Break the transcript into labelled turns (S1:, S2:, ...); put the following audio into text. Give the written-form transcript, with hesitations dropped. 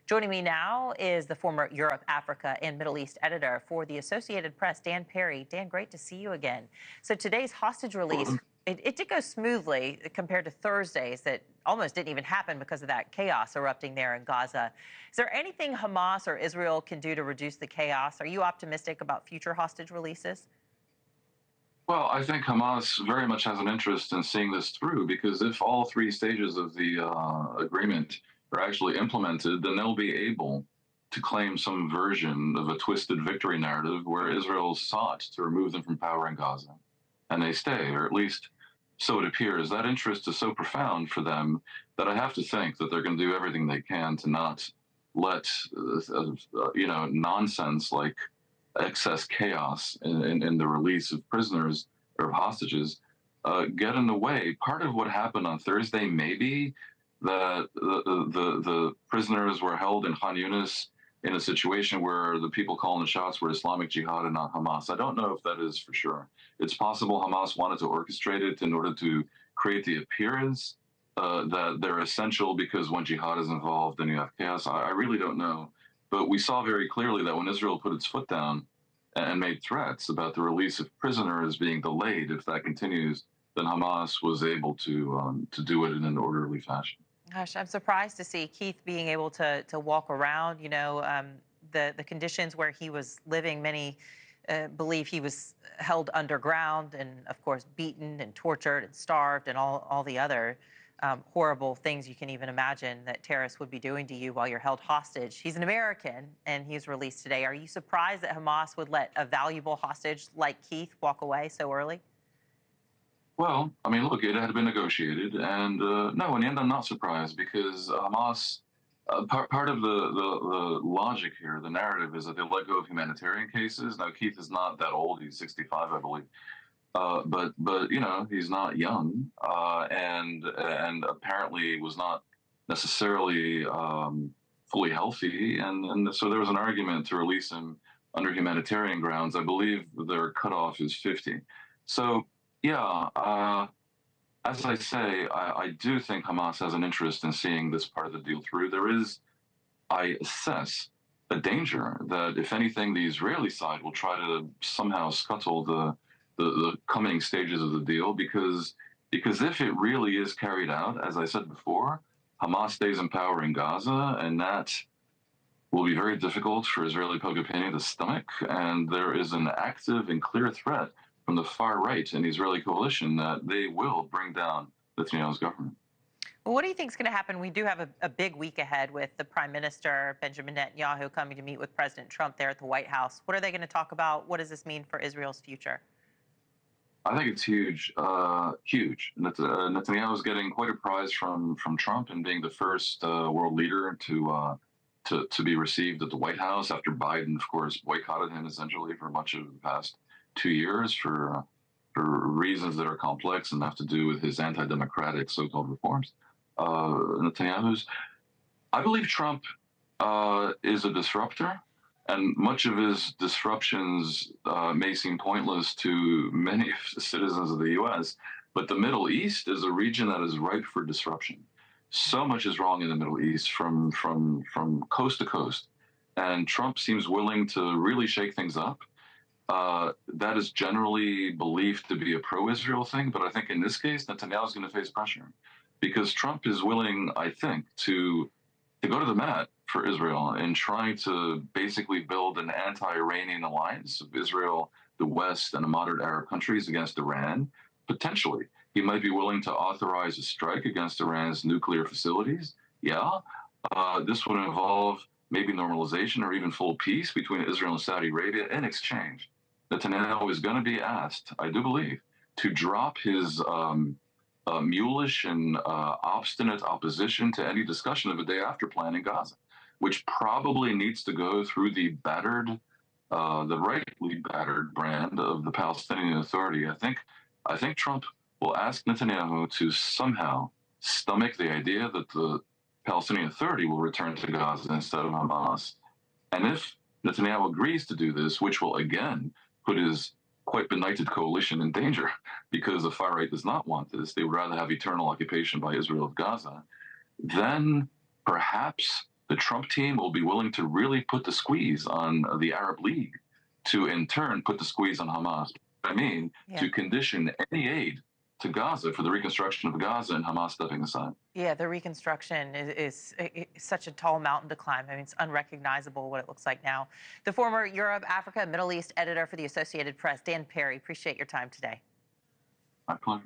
S1: Joining me now is the former Europe, Africa, and Middle East editor for the Associated Press, Dan Perry. Dan, great to see you again. So today's hostage release, it did go smoothly compared to Thursdays that almost didn't even happen because of that chaos erupting there in Gaza. Is there anything Hamas or Israel can do to reduce the chaos? Are you optimistic about future hostage releases?
S2: Well, I think Hamas very much has an interest in seeing this through because if all three stages of the agreement are actually implemented, then they'll be able to claim some version of a twisted victory narrative where Israel sought to remove them from power in Gaza. And they stay, or at least so it appears. That interest is so profound for them that I have to think that they're going to do everything they can to not let, nonsense like excess chaos in the release of prisoners or hostages get in the way. Part of what happened on Thursday may be that the prisoners were held in Khan Yunis in a situation where the people calling the shots were Islamic Jihad and not Hamas. I don't know if that is for sure. It's possible Hamas wanted to orchestrate it in order to create the appearance that they're essential because when jihad is involved, then you have chaos. I really don't know. But we saw very clearly that when Israel put its foot down and made threats about the release of prisoners being delayed, if that continues, then Hamas was able to do it in an orderly fashion.
S1: Gosh, I'm surprised to see Keith being able to walk around. The conditions where he was living, many believe he was held underground and, of course, beaten and tortured and starved and all the other horrible things you can even imagine that terrorists would be doing to you while you're held hostage. He's an American, and he's released today. Are you surprised that Hamas would let a valuable hostage like Keith walk away so early?
S2: Well, I mean, look, it had been negotiated, and no, in the end, I'm not surprised because Hamas, part of the logic here, the narrative is that they let go of humanitarian cases. Now, Keith is not that old; he's 65, I believe. But he's not young, and apparently was not necessarily fully healthy, and so there was an argument to release him under humanitarian grounds. I believe their cutoff is 50. So yeah, as I say, I do think Hamas has an interest in seeing this part of the deal through. There is, I assess, a danger that if anything, the Israeli side will try to somehow scuttle the coming stages of the deal because if it really is carried out, as I said before, Hamas stays in power in Gaza, and that will be very difficult for Israeli public opinion to stomach. And there is an active and clear threat from the far right in the Israeli coalition that they will bring down Netanyahu's government.
S1: Well, what do you think is going to happen? We do have a big week ahead with the Prime Minister, Benjamin Netanyahu, coming to meet with President Trump there at the White House. What are they going to talk about? What does this mean for Israel's future?
S2: I think it's huge, huge. Netanyahu is getting quite a prize from Trump in being the first world leader to be received at the White House after Biden, of course, boycotted him essentially for much of the past 2 years for reasons that are complex and have to do with his anti-democratic so-called reforms. Netanyahu's, I believe Trump is a disruptor. And much of his disruptions may seem pointless to many of the citizens of the U.S., but the Middle East is a region that is ripe for disruption. So much is wrong in the Middle East from coast to coast, and Trump seems willing to really shake things up. That is generally believed to be a pro-Israel thing, but I think in this case, Netanyahu is going to face pressure because Trump is willing, I think, to go to the mat for Israel and trying to basically build an anti-Iranian alliance of Israel, the West, and the moderate Arab countries against Iran. Potentially, he might be willing to authorize a strike against Iran's nuclear facilities. Yeah, this would involve maybe normalization or even full peace between Israel and Saudi Arabia. In exchange, Netanyahu is going to be asked, I do believe, to drop his mulish and obstinate opposition to any discussion of a day after plan in Gaza, which probably needs to go through the rightly battered brand of the Palestinian Authority. I think Trump will ask Netanyahu to somehow stomach the idea that the Palestinian Authority will return to Gaza instead of Hamas. And if Netanyahu agrees to do this, which will again put his quite benighted coalition in danger because the far right does not want this. They would rather have eternal occupation by Israel of Gaza. Then perhaps the Trump team will be willing to really put the squeeze on the Arab League to, in turn, put the squeeze on Hamas. I mean,
S1: Yeah.
S2: to condition any aid to Gaza for the reconstruction of Gaza and Hamas stepping aside.
S1: Yeah, the reconstruction is such a tall mountain to climb. I mean, it's unrecognizable what it looks like now. The former Europe, Africa, Middle East editor for the Associated Press, Dan Perry, appreciate your time today.
S2: My pleasure.